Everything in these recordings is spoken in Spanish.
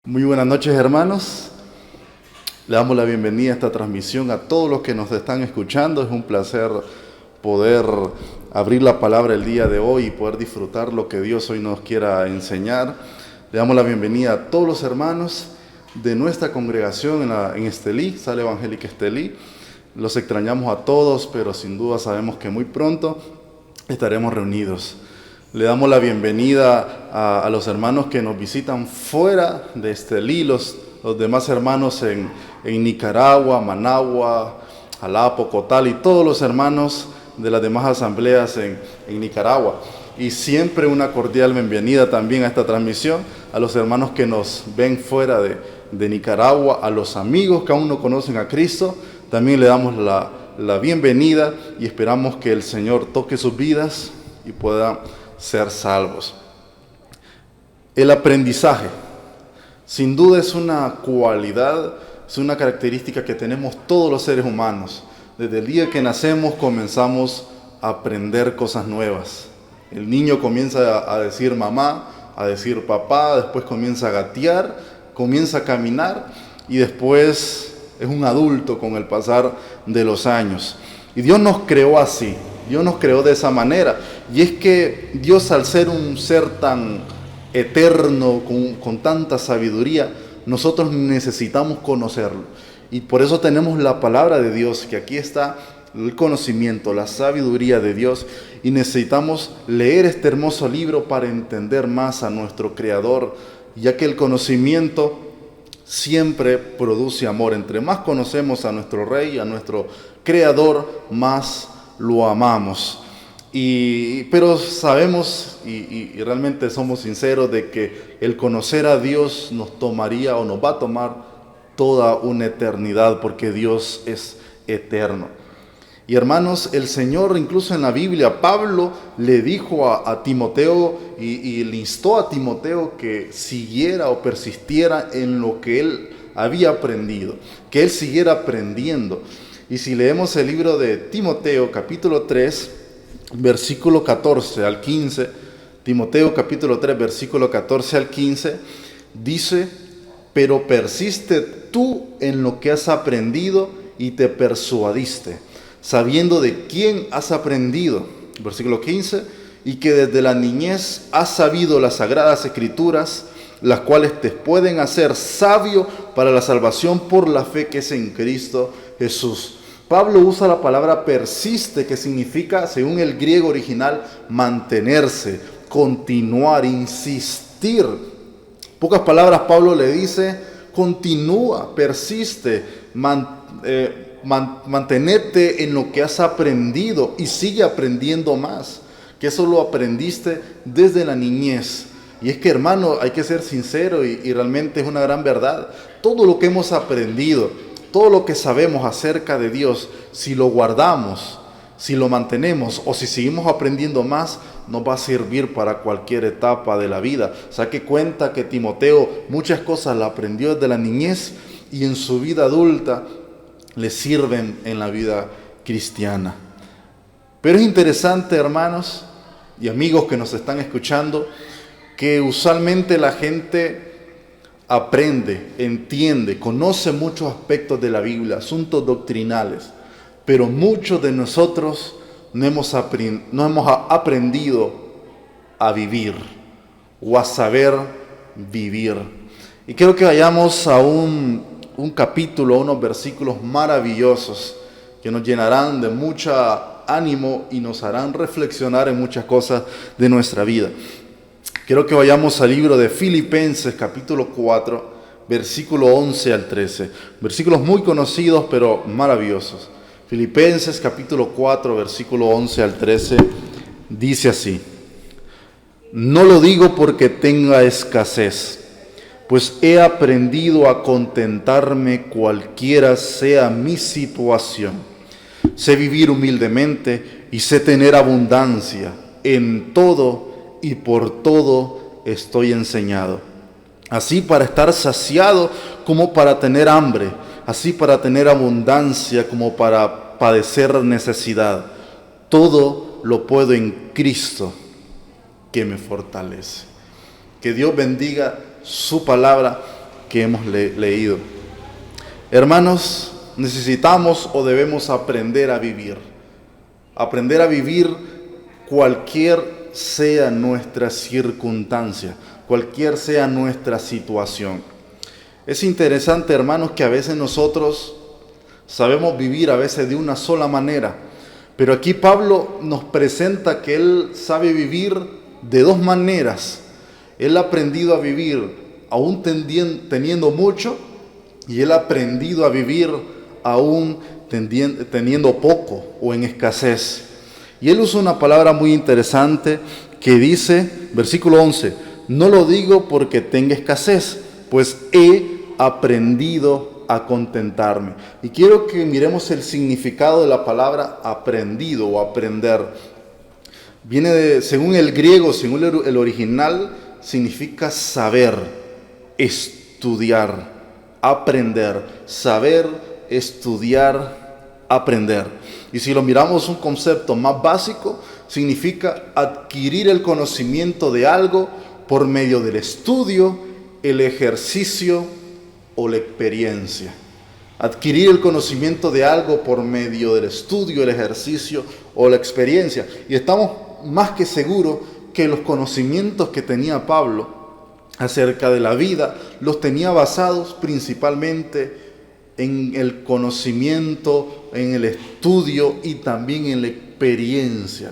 Muy buenas noches, hermanos. Le damos la bienvenida a esta transmisión a todos los que nos están escuchando. Es un placer poder abrir la palabra el día de hoy y poder disfrutar lo que Dios hoy nos quiera enseñar. Le damos la bienvenida a todos los hermanos de nuestra congregación en Estelí, Sala Evangélica Estelí. Los extrañamos a todos, pero sin duda sabemos que muy pronto estaremos reunidos. Le damos la bienvenida a los hermanos que nos visitan fuera de Estelí, los demás hermanos en Nicaragua, Managua, Jalapa, Cotal y todos los hermanos de las demás asambleas en Nicaragua. Y siempre una cordial bienvenida también a esta transmisión a los hermanos que nos ven fuera de Nicaragua, a los amigos que aún no conocen a Cristo. También le damos la bienvenida y esperamos que el Señor toque sus vidas y pueda ser salvos. El aprendizaje, sin duda, es una cualidad, es una característica que tenemos todos los seres humanos. Desde el día que nacemos comenzamos a aprender cosas nuevas. El niño comienza a decir mamá, a decir papá, después comienza a gatear, comienza a caminar y después es un adulto con el pasar de los años. Y Dios nos creó así. Dios nos creó de esa manera, y es que Dios, al ser un ser tan eterno, con tanta sabiduría, nosotros necesitamos conocerlo, y por eso tenemos la palabra de Dios, que aquí está el conocimiento, la sabiduría de Dios, y necesitamos leer este hermoso libro para entender más a nuestro Creador, ya que el conocimiento siempre produce amor. Entre más conocemos a nuestro Rey, a nuestro Creador, más lo amamos. Pero sabemos y realmente somos sinceros de que el conocer a Dios nos tomaría o nos va a tomar toda una eternidad, porque Dios es eterno. Y hermanos, el Señor, incluso en la Biblia, Pablo le dijo a Timoteo y le instó a Timoteo que siguiera o persistiera en lo que él había aprendido, que él siguiera aprendiendo. Y si leemos el libro de Timoteo, capítulo 3, versículo 14 al 15, Timoteo capítulo 3, versículo 14 al 15, dice: pero persiste tú en lo que has aprendido y te persuadiste, sabiendo de quién has aprendido. Versículo 15, y que desde la niñez has sabido las sagradas escrituras, las cuales te pueden hacer sabio para la salvación por la fe que es en Cristo Jesús. Pablo usa la palabra persiste, que significa, según el griego original, mantenerse, continuar, insistir. En pocas palabras, Pablo le dice: continúa, persiste, mantenete en lo que has aprendido y sigue aprendiendo más, que eso lo aprendiste desde la niñez. Y es que, hermano, hay que ser sincero y realmente es una gran verdad. Todo lo que hemos aprendido, todo lo que sabemos acerca de Dios, si lo guardamos, si lo mantenemos o si seguimos aprendiendo más, nos va a servir para cualquier etapa de la vida. Saque cuenta que Timoteo muchas cosas las aprendió desde la niñez y en su vida adulta le sirven en la vida cristiana. Pero es interesante, hermanos y amigos que nos están escuchando, que usualmente la gente aprende, entiende, conoce muchos aspectos de la Biblia, asuntos doctrinales, pero muchos de nosotros no hemos aprendido a vivir o a saber vivir. Y quiero que vayamos a un capítulo, a unos versículos maravillosos que nos llenarán de mucho ánimo y nos harán reflexionar en muchas cosas de nuestra vida. Quiero que vayamos al libro de Filipenses, capítulo 4, versículo 11 al 13. Versículos muy conocidos, pero maravillosos. Filipenses, capítulo 4, versículo 11 al 13, dice así: no lo digo porque tenga escasez, pues he aprendido a contentarme cualquiera sea mi situación. Sé vivir humildemente y sé tener abundancia. En todo y por todo estoy enseñado, así para estar saciado como para tener hambre, así para tener abundancia como para padecer necesidad. Todo lo puedo en Cristo que me fortalece. Que Dios bendiga su palabra que hemos leído. Hermanos, necesitamos o debemos aprender a vivir. Aprender a vivir cualquier sea nuestra circunstancia, cualquier sea nuestra situación. Es interesante, hermanos, que a veces nosotros sabemos vivir a veces de una sola manera, pero aquí Pablo nos presenta que él sabe vivir de dos maneras. Él ha aprendido a vivir aún teniendo mucho, y él ha aprendido a vivir aún teniendo poco o en escasez. Y él usa una palabra muy interesante que dice, versículo 11, no lo digo porque tenga escasez, pues he aprendido a contentarme. Y quiero que miremos el significado de la palabra aprendido o aprender. Viene según el griego, según el original, significa saber, estudiar, aprender, saber, estudiar, aprender. Y si lo miramos un concepto más básico, significa adquirir el conocimiento de algo por medio del estudio, el ejercicio o la experiencia. Adquirir el conocimiento de algo por medio del estudio, el ejercicio o la experiencia. Y estamos más que seguros que los conocimientos que tenía Pablo acerca de la vida los tenía basados principalmente en el conocimiento, en el estudio y también en la experiencia.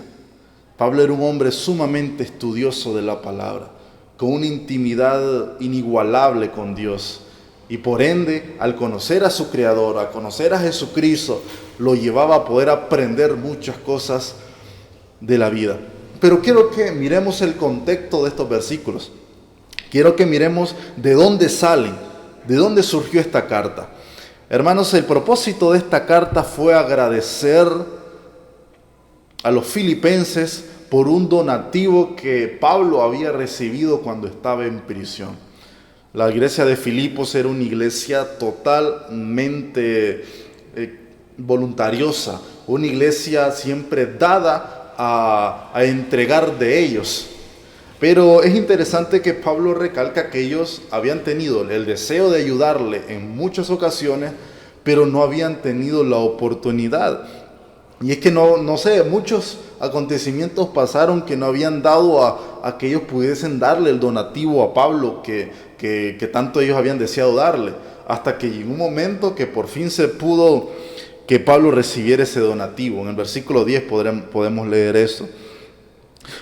Pablo era un hombre sumamente estudioso de la palabra, con una intimidad inigualable con Dios. Y por ende, al conocer a su Creador, al conocer a Jesucristo, lo llevaba a poder aprender muchas cosas de la vida. Pero quiero que miremos el contexto de estos versículos. Quiero que miremos de dónde salen, de dónde surgió esta carta. Hermanos, el propósito de esta carta fue agradecer a los filipenses por un donativo que Pablo había recibido cuando estaba en prisión. La iglesia de Filipos era una iglesia totalmente voluntariosa, una iglesia siempre dada a entregar de ellos. Pero es interesante que Pablo recalca que ellos habían tenido el deseo de ayudarle en muchas ocasiones, pero no habían tenido la oportunidad. Y es que no sé, muchos acontecimientos pasaron que no habían dado a que ellos pudiesen darle el donativo a Pablo que tanto ellos habían deseado darle. Hasta que llegó un momento que por fin se pudo que Pablo recibiera ese donativo. En el versículo 10 podemos leer eso.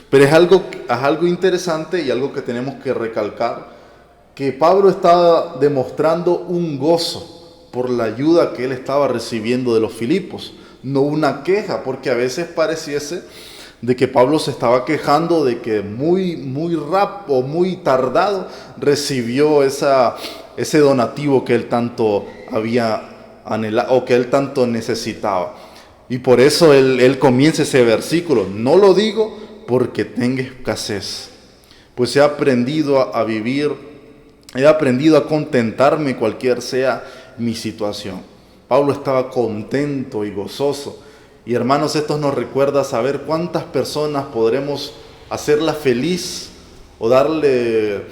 Pero es algo interesante y algo que tenemos que recalcar, que Pablo estaba demostrando un gozo por la ayuda que él estaba recibiendo de los Filipos, no una queja, porque a veces pareciese de que Pablo se estaba quejando de que muy rápido, muy tardado recibió ese donativo que él tanto había anhelado o que él tanto necesitaba. Y por eso él comienza ese versículo, no lo digo porque tenga escasez, pues he aprendido a vivir, he aprendido a contentarme cualquier sea mi situación. Pablo estaba contento y gozoso. Y hermanos, esto nos recuerda saber cuántas personas podremos hacerla feliz o darle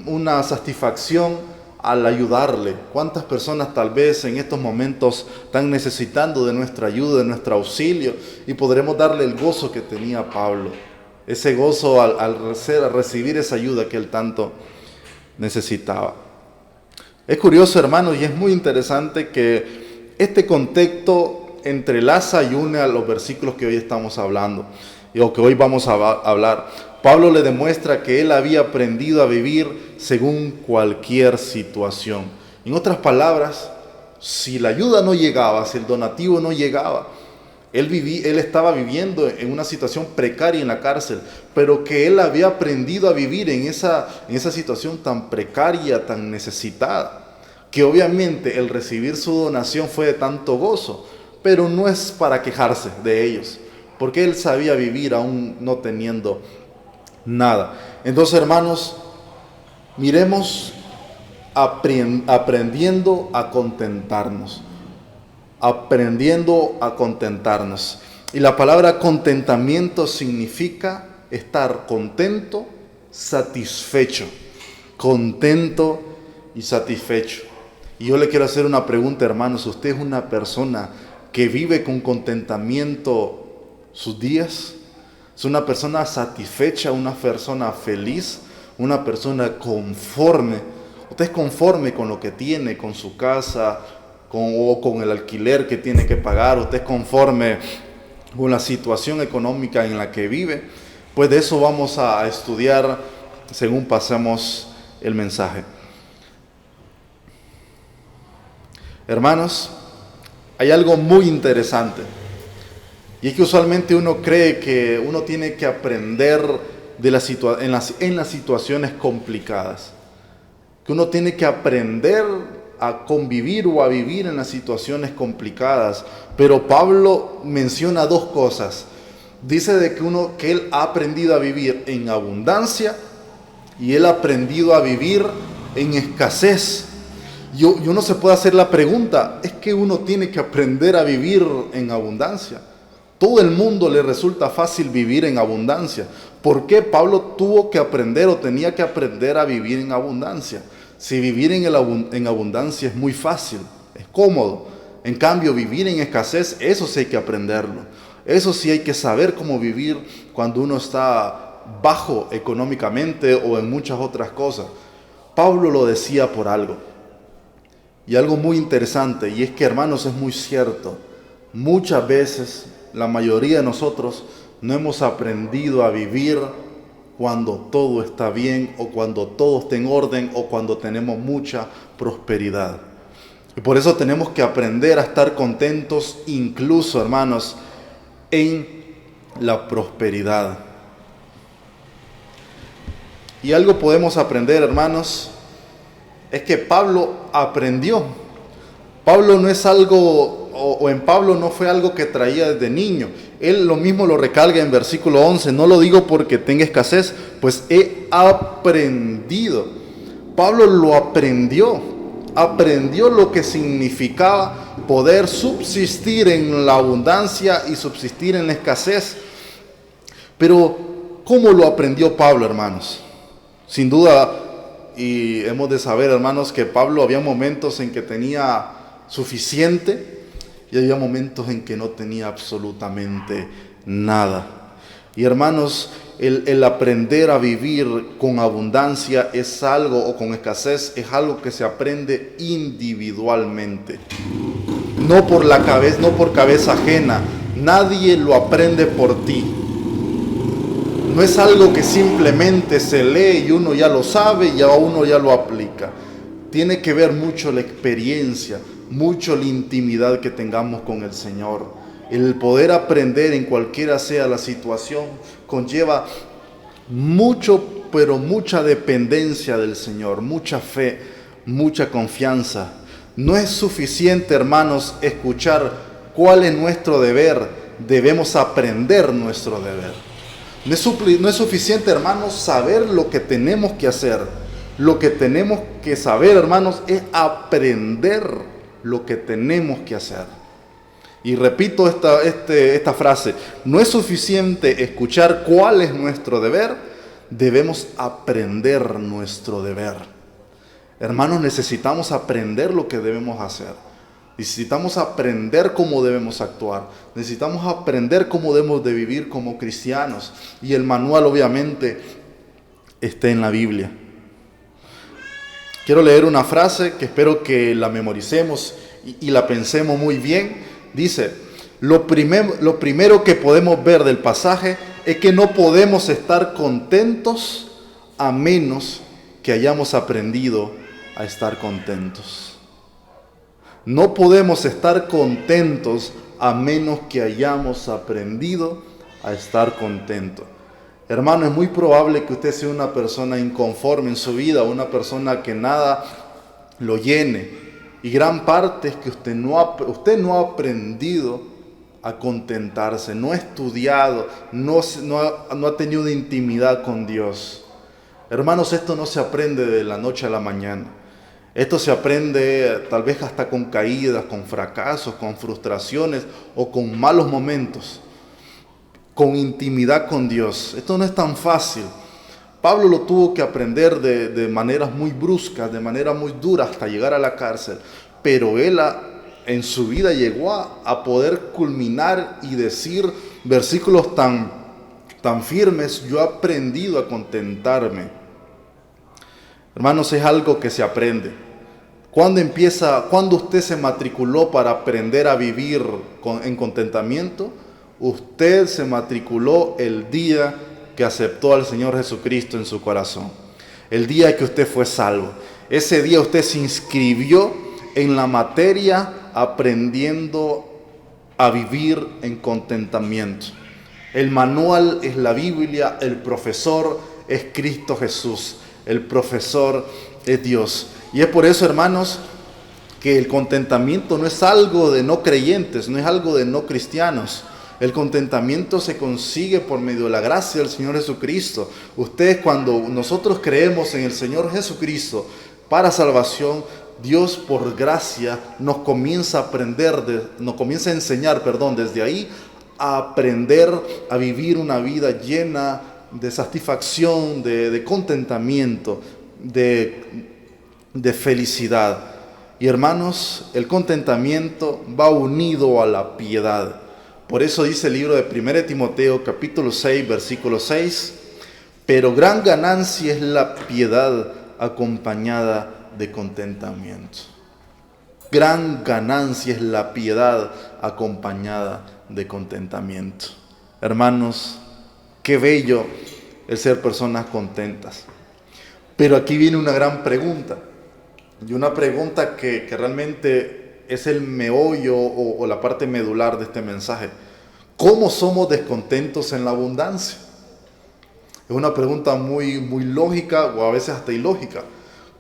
una satisfacción al ayudarle. Cuántas personas tal vez en estos momentos están necesitando de nuestra ayuda, de nuestro auxilio, y podremos darle el gozo que tenía Pablo. Ese gozo al recibir esa ayuda que él tanto necesitaba. Es curioso, hermanos, y es muy interesante que este contexto entrelaza y une a los versículos que hoy estamos hablando, o que hoy vamos a hablar. Pablo le demuestra que él había aprendido a vivir según cualquier situación. En otras palabras, si la ayuda no llegaba, si el donativo no llegaba, él estaba viviendo en una situación precaria en la cárcel, pero que él había aprendido a vivir en esa situación tan precaria, tan necesitada, que obviamente el recibir su donación fue de tanto gozo, pero no es para quejarse de ellos, porque él sabía vivir aún no teniendo nada. Entonces, hermanos, miremos aprendiendo a contentarnos. Aprendiendo a contentarnos. Y la palabra contentamiento significa estar contento, satisfecho. Contento y satisfecho. Y yo le quiero hacer una pregunta, hermanos. ¿Usted es una persona que vive con contentamiento sus días? ¿Es una persona satisfecha, una persona feliz, una persona conforme? ¿Usted es conforme con lo que tiene, con su casa, o con el alquiler que tiene que pagar? ¿Usted es conforme con la situación económica en la que vive? Pues de eso vamos a estudiar según pasemos el mensaje. Hermanos, hay algo muy interesante. Y es que usualmente uno cree que uno tiene que aprender en las situaciones complicadas. Que uno tiene que aprender a convivir o a vivir en las situaciones complicadas. Pero Pablo menciona dos cosas. Dice que él ha aprendido a vivir en abundancia y él ha aprendido a vivir en escasez. Y uno se puede hacer la pregunta, ¿es que uno tiene que aprender a vivir en abundancia? Todo el mundo le resulta fácil vivir en abundancia. ¿Por qué Pablo tuvo que aprender o tenía que aprender a vivir en abundancia? Si vivir en abundancia es muy fácil, es cómodo. En cambio, vivir en escasez, eso sí hay que aprenderlo. Eso sí hay que saber cómo vivir cuando uno está bajo económicamente o en muchas otras cosas. Pablo lo decía por algo. Y algo muy interesante, y es que, hermanos, es muy cierto. Muchas veces, la mayoría de nosotros no hemos aprendido a vivir cuando todo está bien, o cuando todo está en orden, o cuando tenemos mucha prosperidad. Y por eso tenemos que aprender a estar contentos, incluso, hermanos, en la prosperidad. Y algo podemos aprender, hermanos, es que Pablo aprendió. Pablo no es algo, o en Pablo no fue algo que traía desde niño. Él lo mismo lo recalca en versículo 11. No lo digo porque tenga escasez, pues he aprendido. Pablo lo aprendió. Aprendió lo que significaba poder subsistir en la abundancia y subsistir en la escasez. Pero, ¿cómo lo aprendió Pablo, hermanos? Sin duda, y hemos de saber, hermanos, que Pablo había momentos en que tenía suficiente y había momentos en que no tenía absolutamente nada. Y, hermanos, el aprender a vivir con abundancia es algo, o con escasez, es algo que se aprende individualmente. No por cabeza ajena. Nadie lo aprende por ti. No es algo que simplemente se lee y uno ya lo sabe y uno ya lo aplica. Tiene que ver mucho la experiencia, mucho la intimidad que tengamos con el Señor. El poder aprender en cualquiera sea la situación conlleva mucho, pero mucha dependencia del Señor, mucha fe, mucha confianza. No es suficiente, hermanos, escuchar cuál es nuestro deber. Debemos aprender nuestro deber. No es suficiente, hermanos, saber lo que tenemos que hacer. Lo que tenemos que saber, hermanos, es aprender lo que tenemos que hacer. Y repito esta frase, no es suficiente escuchar cuál es nuestro deber, debemos aprender nuestro deber. Hermanos, necesitamos aprender lo que debemos hacer. Necesitamos aprender cómo debemos actuar. Necesitamos aprender cómo debemos de vivir como cristianos. Y el manual, obviamente, está en la Biblia. Quiero leer una frase que espero que la memoricemos y la pensemos muy bien. Dice, lo primero que podemos ver del pasaje es que no podemos estar contentos a menos que hayamos aprendido a estar contentos. No podemos estar contentos a menos que hayamos aprendido a estar contentos. Hermano, es muy probable que usted sea una persona inconforme en su vida, una persona que nada lo llene. Y gran parte es que usted no ha aprendido a contentarse, no ha estudiado, no ha tenido una intimidad con Dios. Hermanos, esto no se aprende de la noche a la mañana. Esto se aprende tal vez hasta con caídas, con fracasos, con frustraciones o con malos momentos, con intimidad con Dios. Esto no es tan fácil, Pablo lo tuvo que aprender de maneras muy bruscas, de manera muy dura hasta llegar a la cárcel, pero él en su vida llegó a poder culminar y decir versículos tan firmes: yo he aprendido a contentarme. Hermanos, es algo que se aprende. ¿Cuándo usted se matriculó para aprender a vivir en contentamiento? Usted se matriculó el día que aceptó al Señor Jesucristo en su corazón. El día que usted fue salvo. Ese día usted se inscribió en la materia aprendiendo a vivir en contentamiento. El manual es la Biblia, el profesor es Cristo Jesús, el profesor es Dios. Y es por eso, hermanos, que el contentamiento no es algo de no creyentes, no es algo de no cristianos. El contentamiento se consigue por medio de la gracia del Señor Jesucristo. Ustedes, cuando nosotros creemos en el Señor Jesucristo para salvación, Dios por gracia nos comienza a enseñar, desde ahí a aprender a vivir una vida llena de satisfacción, de contentamiento, de felicidad. Y hermanos, el contentamiento va unido a la piedad. Por eso dice el libro de 1 Timoteo capítulo 6, versículo 6, pero gran ganancia es la piedad acompañada de contentamiento. Gran ganancia es la piedad acompañada de contentamiento. Hermanos, qué bello el ser personas contentas. Pero aquí viene una gran pregunta, y una pregunta que realmente es el meollo o la parte medular de este mensaje. ¿Cómo somos descontentos en la abundancia? Es una pregunta muy, muy lógica, o a veces hasta ilógica.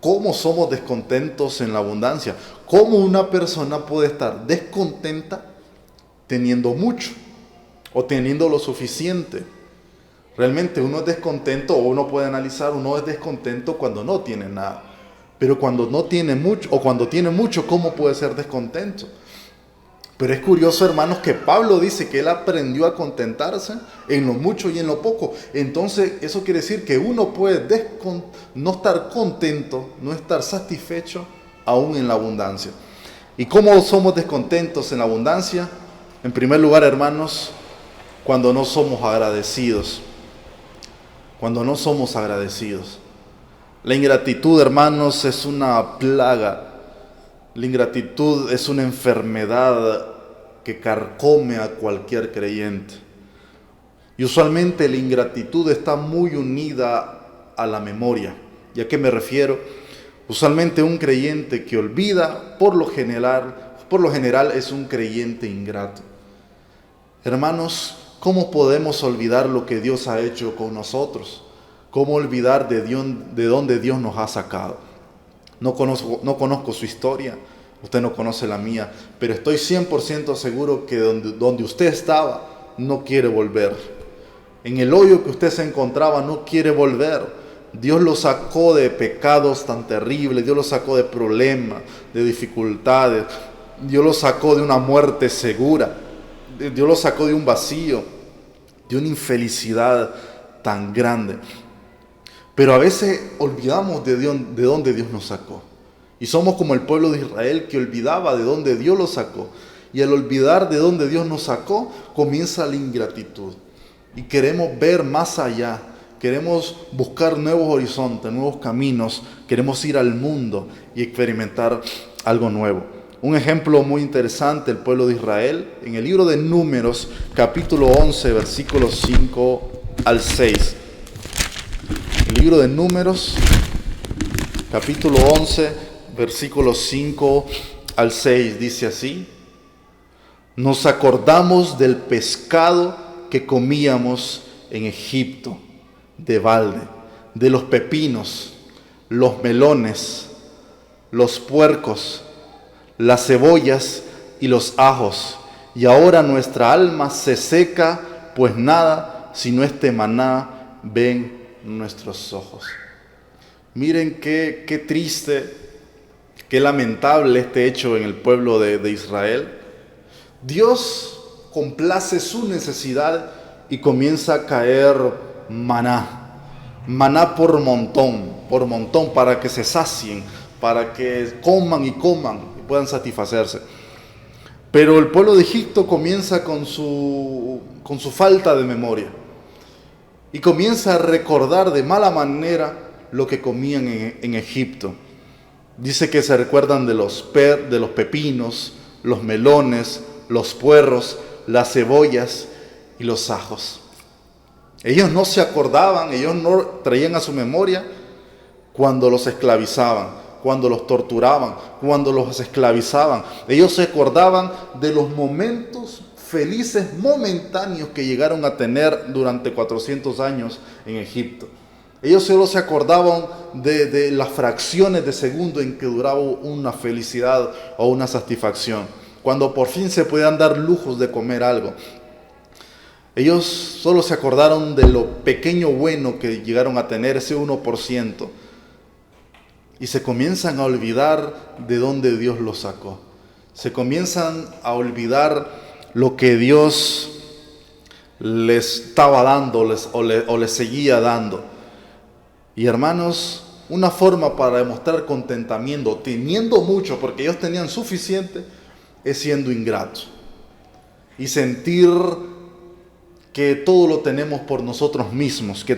¿Cómo somos descontentos en la abundancia? ¿Cómo una persona puede estar descontenta teniendo mucho o teniendo lo suficiente? Realmente uno es descontento, o uno puede analizar, uno es descontento cuando no tiene nada. Pero cuando no tiene mucho, o cuando tiene mucho, ¿cómo puede ser descontento? Pero es curioso, hermanos, que Pablo dice que él aprendió a contentarse en lo mucho y en lo poco. Entonces, eso quiere decir que uno puede no estar contento, no estar satisfecho, aún en la abundancia. ¿Y cómo somos descontentos en la abundancia? En primer lugar, hermanos, cuando no somos agradecidos. Cuando no somos agradecidos. La ingratitud, hermanos, es una plaga. La ingratitud es una enfermedad que carcome a cualquier creyente. Y usualmente la ingratitud está muy unida a la memoria. ¿Y a qué me refiero? Usualmente un creyente que olvida, por lo general es un creyente ingrato. Hermanos, ¿cómo podemos olvidar lo que Dios ha hecho con nosotros? ¿Cómo olvidar de dónde Dios nos ha sacado? No conozco su historia, usted no conoce la mía, pero estoy 100% seguro que donde usted estaba no quiere volver. En el hoyo que usted se encontraba no quiere volver. Dios lo sacó de pecados tan terribles, Dios lo sacó de problemas, de dificultades, Dios lo sacó de una muerte segura, Dios lo sacó de un vacío, de una infelicidad tan grande. Pero a veces olvidamos de dónde Dios nos sacó. Y somos como el pueblo de Israel que olvidaba de dónde Dios lo sacó. Y al olvidar de dónde Dios nos sacó, comienza la ingratitud. Y queremos ver más allá. Queremos buscar nuevos horizontes, nuevos caminos. Queremos ir al mundo y experimentar algo nuevo. Un ejemplo muy interesante, el pueblo de Israel, en el libro de Números, capítulo 11, versículos 5 al 6. El libro de Números, capítulo 11, versículos 5 al 6, dice así: nos acordamos del pescado que comíamos en Egipto, de balde, de los pepinos, los melones, los puercos, las cebollas y los ajos, y ahora nuestra alma se seca, pues nada sino este maná ven nuestros ojos. Miren qué triste, qué lamentable este hecho en el pueblo de Israel. Dios complace su necesidad y comienza a caer maná. maná por montón, para que se sacien, para que coman y puedan satisfacerse. Pero el pueblo de Egipto comienza con su falta de memoria y comienza a recordar de mala manera lo que comían en Egipto. Dice que se recuerdan de los pepinos, los melones, los puerros, las cebollas y los ajos. Ellos no se acordaban, ellos no traían a su memoria cuando los esclavizaban, cuando los torturaban, cuando los esclavizaban. Ellos se acordaban de los momentos felices momentáneos que llegaron a tener durante 400 años en Egipto. Ellos solo se acordaban de las fracciones de segundo en que duraba una felicidad o una satisfacción, cuando por fin se podían dar lujos de comer algo. Ellos solo se acordaron de lo pequeño bueno que llegaron a tener, ese 1%, y se comienzan a olvidar de dónde Dios los sacó. Se comienzan a olvidar lo que Dios les estaba dando o les seguía dando. Y hermanos, una forma para demostrar contentamiento, teniendo mucho, porque ellos tenían suficiente, es siendo ingratos. Y sentir que todo lo tenemos por nosotros mismos, que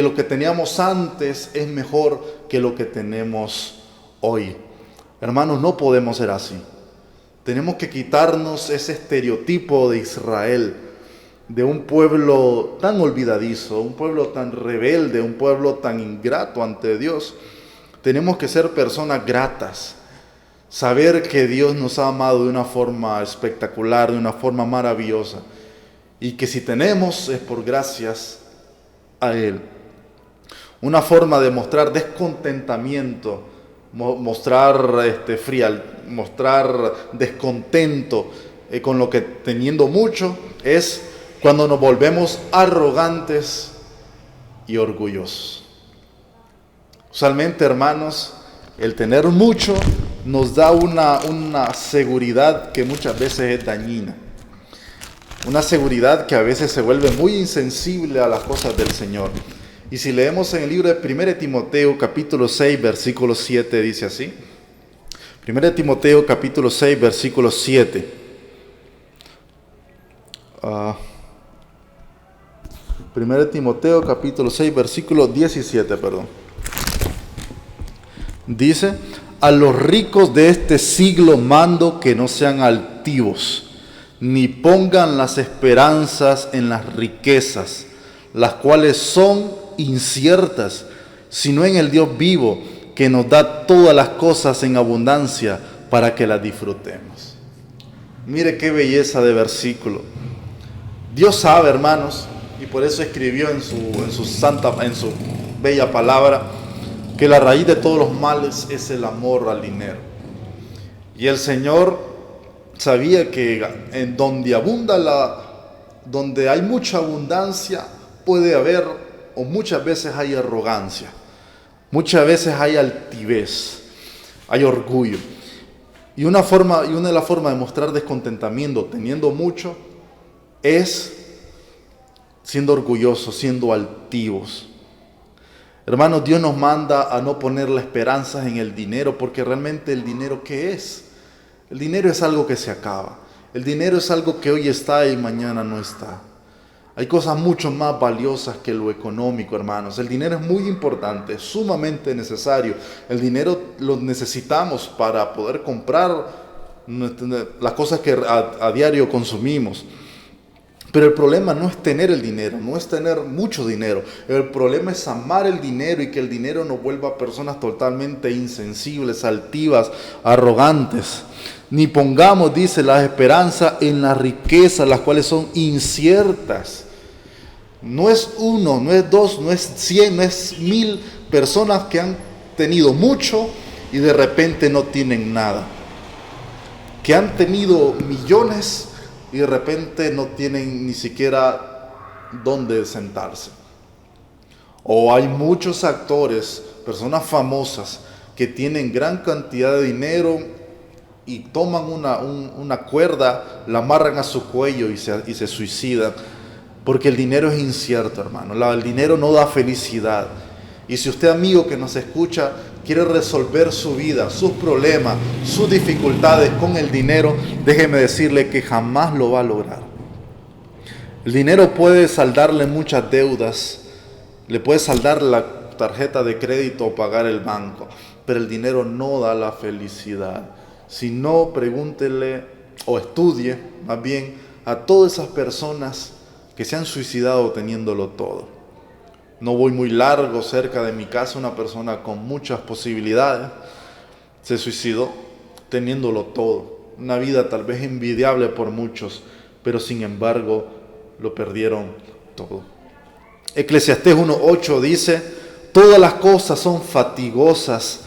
lo que teníamos antes es mejor que lo que tenemos hoy. Hermanos, no podemos ser así. Tenemos que quitarnos ese estereotipo de Israel, de un pueblo tan olvidadizo, un pueblo tan rebelde, un pueblo tan ingrato ante Dios. Tenemos que ser personas gratas, saber que Dios nos ha amado de una forma espectacular, de una forma maravillosa, y que si tenemos es por gracias a Él. Una forma de mostrar descontentamiento, mostrar mostrar descontento con lo que teniendo mucho, es cuando nos volvemos arrogantes y orgullosos. Usualmente, hermanos, el tener mucho nos da una seguridad que muchas veces es dañina. Una seguridad que a veces se vuelve muy insensible a las cosas del Señor. Y si leemos en el libro de 1 Timoteo capítulo 6, versículo 7, dice así. 1 Timoteo capítulo 6, versículo 7. 1 Timoteo capítulo 6, versículo 17, perdón. Dice: a los ricos de este siglo mando que no sean altivos, ni pongan las esperanzas en las riquezas, las cuales son inciertas, sino en el Dios vivo, que nos da todas las cosas en abundancia para que las disfrutemos. Mire qué belleza de versículo. Dios sabe, hermanos, y por eso escribió en su bella palabra, que la raíz de todos los males es el amor al dinero. Y el Señor sabía que en donde hay mucha abundancia, puede haber, o muchas veces hay arrogancia, muchas veces hay altivez, hay orgullo. Y una de las formas de mostrar descontentamiento teniendo mucho es siendo orgullosos, siendo altivos. Hermanos, Dios nos manda a no poner las esperanzas en el dinero, porque realmente el dinero, ¿qué es? El dinero es algo que se acaba. El dinero es algo que hoy está y mañana no está. Hay cosas mucho más valiosas que lo económico, hermanos. El dinero es muy importante, es sumamente necesario. El dinero lo necesitamos para poder comprar las cosas que a diario consumimos. Pero el problema no es tener el dinero, no es tener mucho dinero. El problema es amar el dinero y que el dinero nos vuelva a personas totalmente insensibles, altivas, arrogantes. Ni pongamos, dice, la esperanza en las riquezas, las cuales son inciertas. No es uno, no es dos, no es 100, no es 1000 personas que han tenido mucho y de repente no tienen nada. Que han tenido millones y de repente no tienen ni siquiera dónde sentarse. O hay muchos actores, personas famosas, que tienen gran cantidad de dinero y toman una cuerda, la amarran a su cuello y se suicidan. Porque el dinero es incierto, hermano. El dinero no da felicidad. Y si usted, amigo que nos escucha, quiere resolver su vida, sus problemas, sus dificultades con el dinero, déjeme decirle que jamás lo va a lograr. El dinero puede saldarle muchas deudas, le puede saldar la tarjeta de crédito o pagar el banco, pero el dinero no da la felicidad. Si no, pregúntele o estudie más bien a todas esas personas que se han suicidado teniéndolo todo. No voy muy largo, cerca de mi casa, una persona con muchas posibilidades se suicidó teniéndolo todo. Una vida tal vez envidiable por muchos, pero sin embargo lo perdieron todo. Eclesiastés 1:8 dice: todas las cosas son fatigosas,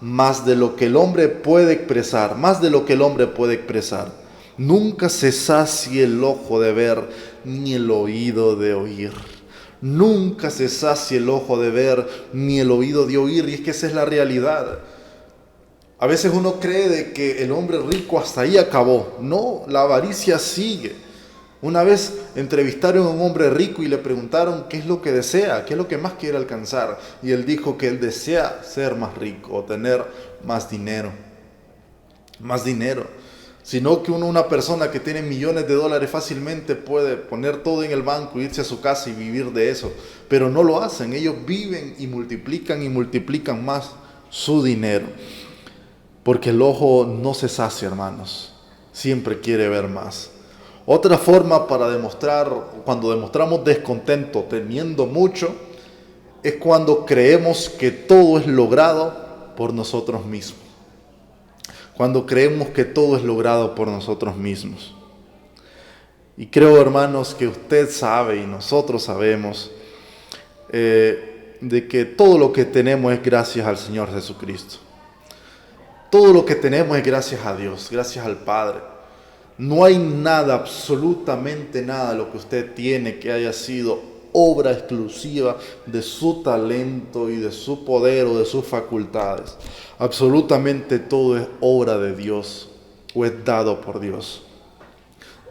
más de lo que el hombre puede expresar, más de lo que el hombre puede expresar. Nunca se sacia el ojo de ver, ni el oído de oír. Nunca se sacia el ojo de ver, ni el oído de oír, y es que esa es la realidad. A veces uno cree de que el hombre rico hasta ahí acabó. No, la avaricia sigue. Una vez entrevistaron a un hombre rico y le preguntaron qué es lo que desea, qué es lo que más quiere alcanzar. Y él dijo que él desea ser más rico o tener más dinero. Más dinero. Sino que una persona que tiene millones de dólares fácilmente puede poner todo en el banco, irse a su casa y vivir de eso. Pero no lo hacen, ellos viven y multiplican más su dinero. Porque el ojo no se sacia, hermanos, siempre quiere ver más. Otra forma para demostrar, cuando demostramos descontento teniendo mucho, es cuando creemos que todo es logrado por nosotros mismos. Cuando creemos que todo es logrado por nosotros mismos. Y creo, hermanos, que usted sabe y nosotros sabemos de que todo lo que tenemos es gracias al Señor Jesucristo. Todo lo que tenemos es gracias a Dios, gracias al Padre. No hay nada, absolutamente nada de lo que usted tiene que haya sido obra exclusiva de su talento y de su poder o de sus facultades. Absolutamente todo es obra de Dios o es dado por Dios.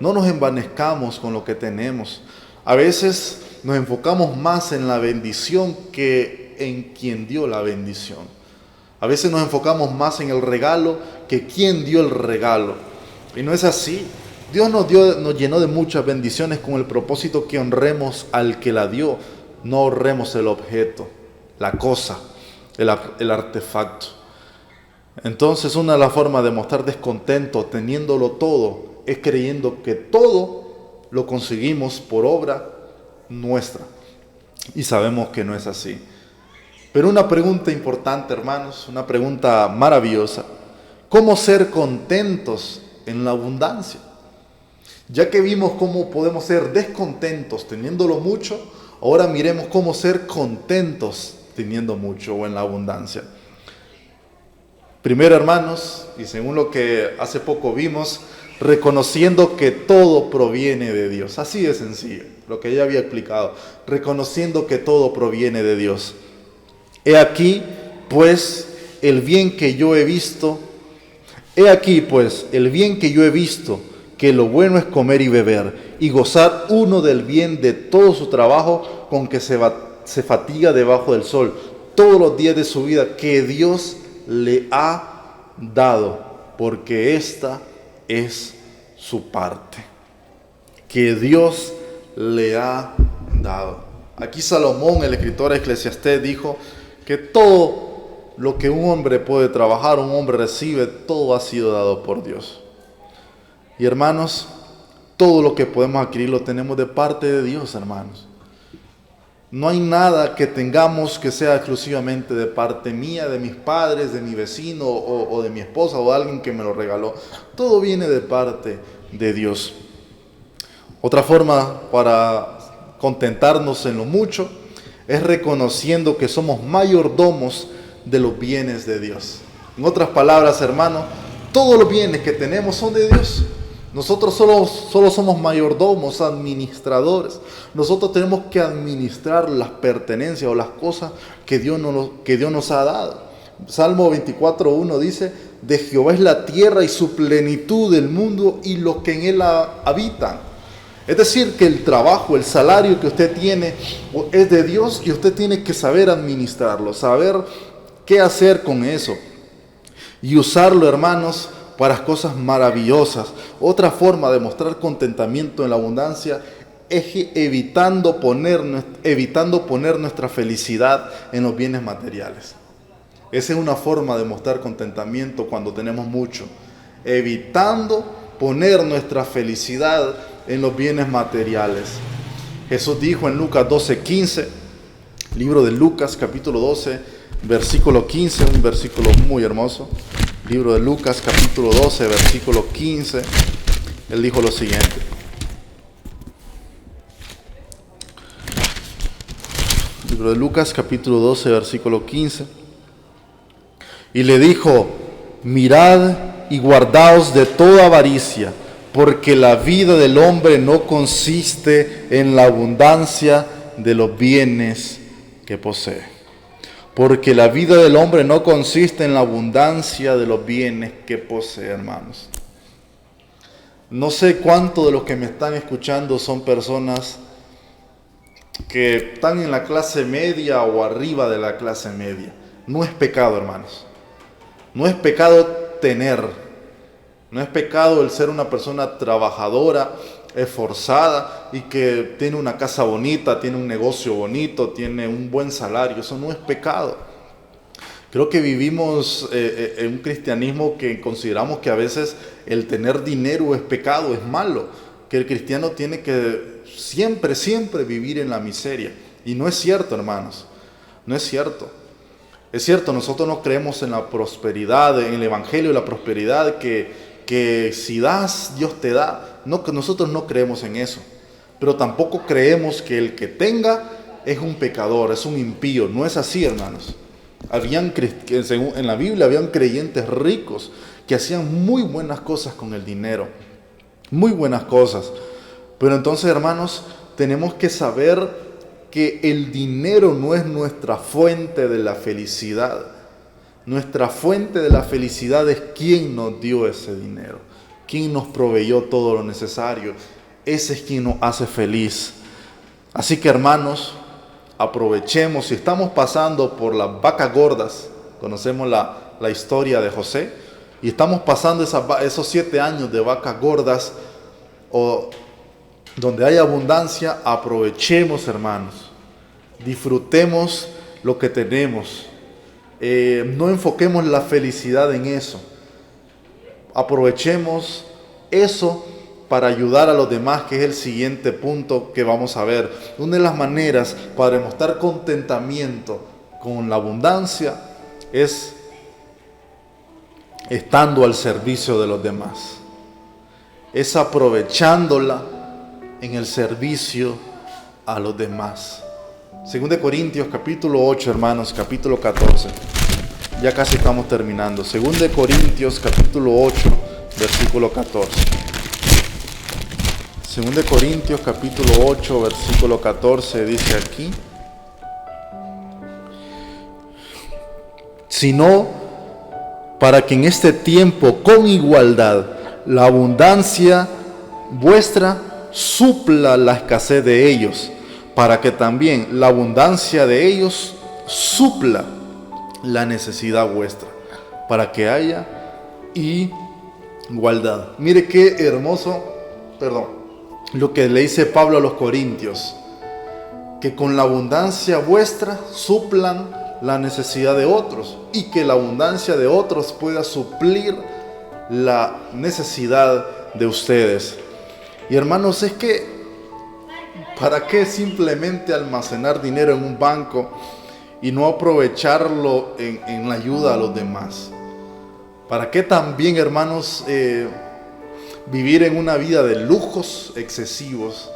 No nos envanezcamos con lo que tenemos. A veces nos enfocamos más en la bendición que en quien dio la bendición. A veces nos enfocamos más en el regalo que quien dio el regalo. Y no es así. Dios nos llenó de muchas bendiciones con el propósito que honremos al que la dio. No honremos el objeto, la cosa, el artefacto. Entonces, una de las formas de mostrar descontento teniéndolo todo es creyendo que todo lo conseguimos por obra nuestra. Y sabemos que no es así. Pero una pregunta importante, hermanos, una pregunta maravillosa. ¿Cómo ser contentos en la abundancia? Ya que vimos cómo podemos ser descontentos teniéndolo mucho, ahora miremos cómo ser contentos teniendo mucho o en la abundancia. Primero, hermanos, y según lo que hace poco vimos, reconociendo que todo proviene de Dios. Así de sencillo, lo que ya había explicado. Reconociendo que todo proviene de Dios. He aquí, pues, el bien que yo he visto. He aquí, pues, el bien que yo he visto, que lo bueno es comer y beber, y gozar uno del bien de todo su trabajo con que se fatiga debajo del sol, todos los días de su vida, que Dios le ha dado, porque esta es su parte. Que Dios le ha dado. Aquí Salomón, el escritor de Eclesiastés, dijo que todo lo que un hombre puede trabajar, un hombre recibe, todo ha sido dado por Dios. Y hermanos, todo lo que podemos adquirir lo tenemos de parte de Dios, hermanos. No hay nada que tengamos que sea exclusivamente de parte mía, de mis padres, de mi vecino o de mi esposa o de alguien que me lo regaló. Todo viene de parte de Dios. Otra forma para contentarnos en lo mucho es reconociendo que somos mayordomos de los bienes de Dios. En otras palabras, hermanos, todos los bienes que tenemos son de Dios. Nosotros solo somos mayordomos, administradores. Nosotros tenemos que administrar las pertenencias o las cosas que Dios nos ha dado. Salmo 24:1 dice: de Jehová es la tierra y su plenitud, el mundo y los que en él habitan. Es decir, que el trabajo, el salario que usted tiene es de Dios y usted tiene que saber administrarlo, saber qué hacer con eso y usarlo, hermanos, para cosas maravillosas. Otra forma de mostrar contentamiento en la abundancia es evitando poner nuestra felicidad en los bienes materiales. Esa es una forma de mostrar contentamiento cuando tenemos mucho, evitando poner nuestra felicidad en los bienes materiales. Jesús dijo en Lucas 12:15, libro de Lucas capítulo 12, versículo 15, un versículo muy hermoso. Libro de Lucas capítulo 12, versículo 15, Él dijo lo siguiente. Libro de Lucas capítulo 12, versículo 15. Y le dijo: mirad y guardaos de toda avaricia, porque la vida del hombre no consiste en la abundancia de los bienes que posee. Porque la vida del hombre no consiste en la abundancia de los bienes que posee, hermanos. No sé cuántos de los que me están escuchando son personas que están en la clase media o arriba de la clase media. No es pecado, hermanos. No es pecado tener. No es pecado el ser una persona trabajadora, esforzada y que tiene una casa bonita, tiene un negocio bonito, tiene un buen salario. Eso no es pecado. Creo que vivimos en un cristianismo que consideramos que a veces el tener dinero es pecado, es malo, que el cristiano tiene que siempre vivir en la miseria. Y no es cierto, hermanos, no es cierto. Es cierto, nosotros no creemos en la prosperidad, en el evangelio de la prosperidad, que si das, Dios te da. No, que nosotros no creemos en eso. Pero tampoco creemos que el que tenga es un pecador, es un impío. No es así, hermanos. En la Biblia habían creyentes ricos que hacían muy buenas cosas con el dinero. Muy buenas cosas. Pero entonces, hermanos, tenemos que saber que el dinero no es nuestra fuente de la felicidad. Nuestra fuente de la felicidad es quien nos dio ese dinero, quien nos proveyó todo lo necesario. Ese es quien nos hace feliz. Así que, hermanos, aprovechemos. Si estamos pasando por las vacas gordas, conocemos la historia de José, y estamos pasando esos 7 años de vacas gordas, o donde hay abundancia, aprovechemos, hermanos. Disfrutemos lo que tenemos. No enfoquemos la felicidad en eso. Aprovechemos eso para ayudar a los demás, que es el siguiente punto que vamos a ver. Una de las maneras para demostrar contentamiento con la abundancia es estando al servicio de los demás. Es aprovechándola en el servicio a los demás. 2 Corintios capítulo 8, hermanos, capítulo 14. Ya casi estamos terminando. 2 Corintios capítulo 8, versículo 14. 2 Corintios capítulo 8, versículo 14 dice aquí: sino para que en este tiempo con igualdad la abundancia vuestra supla la escasez de ellos, para que también la abundancia de ellos supla la necesidad vuestra, para que haya igualdad. Mire qué hermoso, lo que le dice Pablo a los Corintios, que con la abundancia vuestra suplan la necesidad de otros, y que la abundancia de otros pueda suplir la necesidad de ustedes. Y hermanos, es que ¿para qué simplemente almacenar dinero en un banco y no aprovecharlo en la ayuda a los demás? ¿Para qué también, hermanos, vivir en una vida de lujos excesivos,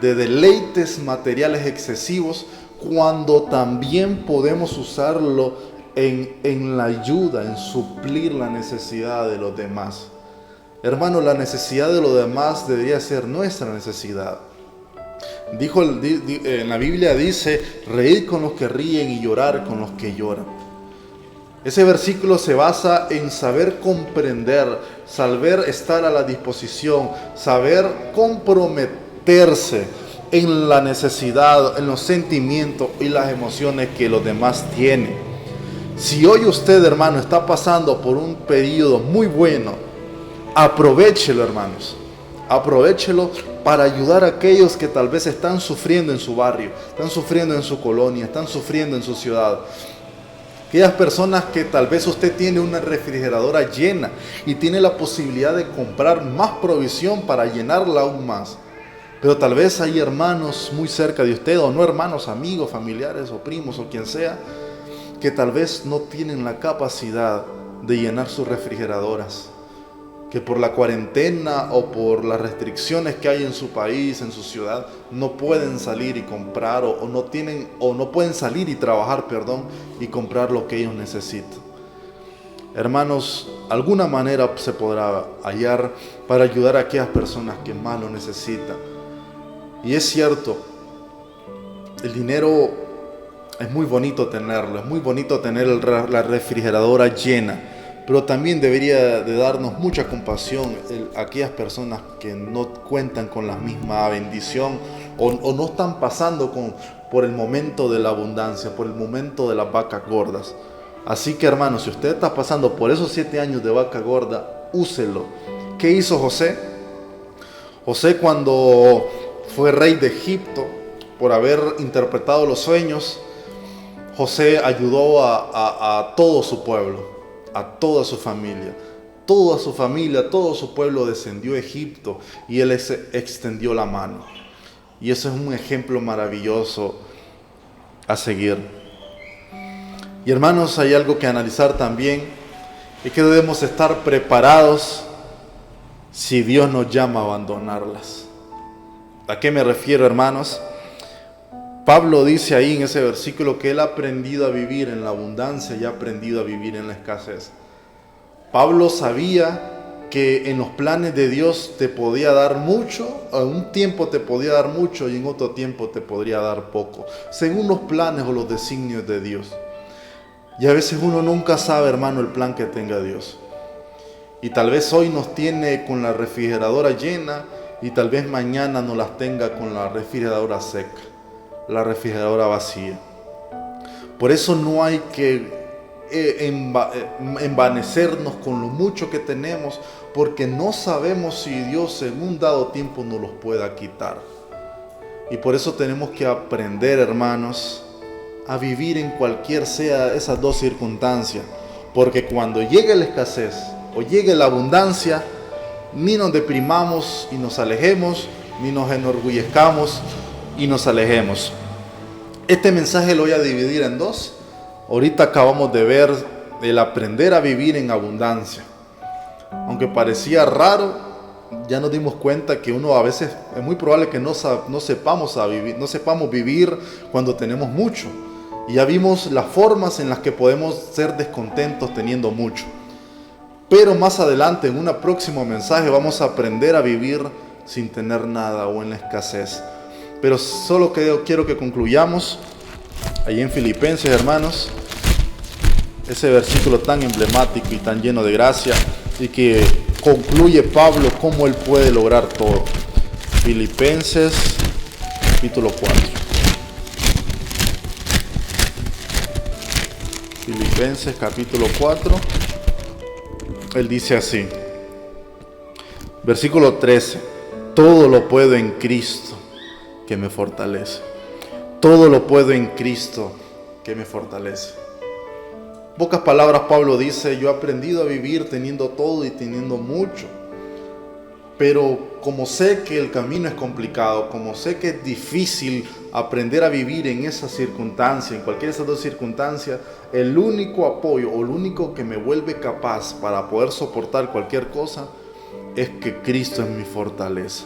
de deleites materiales excesivos, cuando también podemos usarlo en la ayuda, en suplir la necesidad de los demás? Hermano, la necesidad de los demás debería ser nuestra necesidad. En la Biblia dice: reír con los que ríen y llorar con los que lloran. Ese versículo se basa en saber comprender, saber estar a la disposición, saber meterse en la necesidad, en los sentimientos y las emociones que los demás tienen. Si hoy usted, hermano, está pasando por un periodo muy bueno, aprovéchelo, hermanos. Aprovéchelo para ayudar a aquellos que tal vez están sufriendo en su barrio, están sufriendo en su colonia, están sufriendo en su ciudad. Aquellas personas que tal vez usted tiene una refrigeradora llena y tiene la posibilidad de comprar más provisión para llenarla aún más. Pero tal vez hay hermanos muy cerca de usted, o no hermanos, amigos, familiares o primos o quien sea, que tal vez no tienen la capacidad de llenar sus refrigeradoras, que por la cuarentena o por las restricciones que hay en su país, en su ciudad, no pueden salir y comprar o no pueden salir y trabajar, y comprar lo que ellos necesitan. Hermanos, alguna manera se podrá hallar para ayudar a aquellas personas que más lo necesitan. Y es cierto, el dinero es muy bonito tenerlo, es muy bonito tener la refrigeradora llena, pero también debería de darnos mucha compasión a aquellas personas que no cuentan con la misma bendición o no están pasando por el momento de la abundancia, por el momento de las vacas gordas. Así que, hermanos, si usted está pasando por esos 7 años de vaca gorda, úselo. ¿Qué hizo José? José, cuando fue rey de Egipto, por haber interpretado los sueños, José ayudó a todo su pueblo, a toda su familia. Toda su familia, todo su pueblo descendió a Egipto y él extendió la mano. Y eso es un ejemplo maravilloso a seguir. Y hermanos, hay algo que analizar también, es que debemos estar preparados si Dios nos llama a abandonarlas. ¿A qué me refiero, hermanos? Pablo dice ahí en ese versículo que él ha aprendido a vivir en la abundancia y ha aprendido a vivir en la escasez. Pablo sabía que en los planes de Dios te podía dar mucho, en un tiempo te podía dar mucho y en otro tiempo te podría dar poco, según los planes o los designios de Dios. Y a veces uno nunca sabe, hermano, el plan que tenga Dios. Y tal vez hoy nos tiene con la refrigeradora llena y tal vez mañana nos las tenga con la refrigeradora seca, la refrigeradora vacía. Por eso no hay que envanecernos con lo mucho que tenemos, porque no sabemos si Dios en un dado tiempo nos los pueda quitar. Y por eso tenemos que aprender, hermanos, a vivir en cualquier sea esas dos circunstancias, porque cuando llegue la escasez o llegue la abundancia, ni nos deprimamos y nos alejemos, ni nos enorgullezcamos y nos alejemos. Este mensaje lo voy a dividir en dos. Ahorita acabamos de ver el aprender a vivir en abundancia. Aunque parecía raro, ya nos dimos cuenta que uno a veces es muy probable que no sepamos vivir cuando tenemos mucho. Y ya vimos las formas en las que podemos ser descontentos teniendo mucho. Pero más adelante, en un próximo mensaje, vamos a aprender a vivir sin tener nada o en la escasez. Pero solo quiero que concluyamos ahí en Filipenses, hermanos, ese versículo tan emblemático y tan lleno de gracia, y que concluye Pablo cómo él puede lograr todo. Filipenses capítulo 4. Filipenses capítulo 4. Él dice así, versículo 13: todo lo puedo en Cristo que me fortalece. Todo lo puedo en Cristo que me fortalece. En pocas palabras, Pablo dice: yo he aprendido a vivir teniendo todo y teniendo mucho. Pero como sé que el camino es complicado, como sé que es difícil aprender a vivir en esa circunstancia, en cualquiera de esas dos circunstancias, el único apoyo o lo único que me vuelve capaz para poder soportar cualquier cosa es que Cristo es mi fortaleza.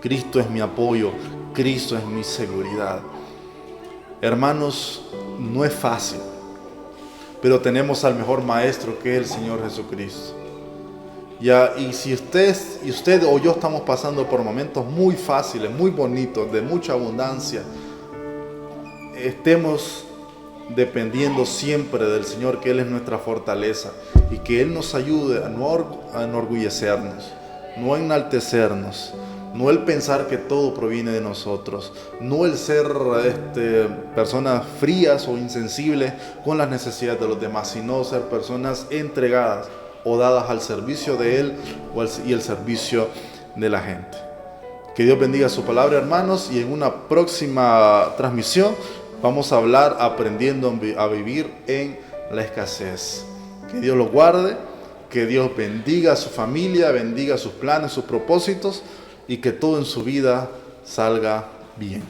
Cristo es mi apoyo, Cristo es mi seguridad. Hermanos, no es fácil, pero tenemos al mejor maestro, que es el Señor Jesucristo. Y si usted o yo estamos pasando por momentos muy fáciles, muy bonitos, de mucha abundancia, estemos dependiendo siempre del Señor, que Él es nuestra fortaleza, y que Él nos ayude a no enorgullecernos, no enaltecernos, no el pensar que todo proviene de nosotros, no el ser personas frías o insensibles con las necesidades de los demás, sino ser personas entregadas o dadas al servicio de Él y el servicio de la gente. Que Dios bendiga su palabra, hermanos, y en una próxima transmisión vamos a hablar aprendiendo a vivir en la escasez. Que Dios los guarde, que Dios bendiga a su familia, bendiga sus planes, sus propósitos y que todo en su vida salga bien.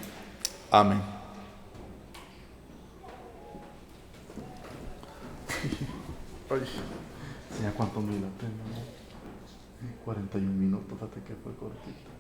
Amén. Ay, ¿ya cuántos minutos? 41 minutos, fíjate que fue cortito.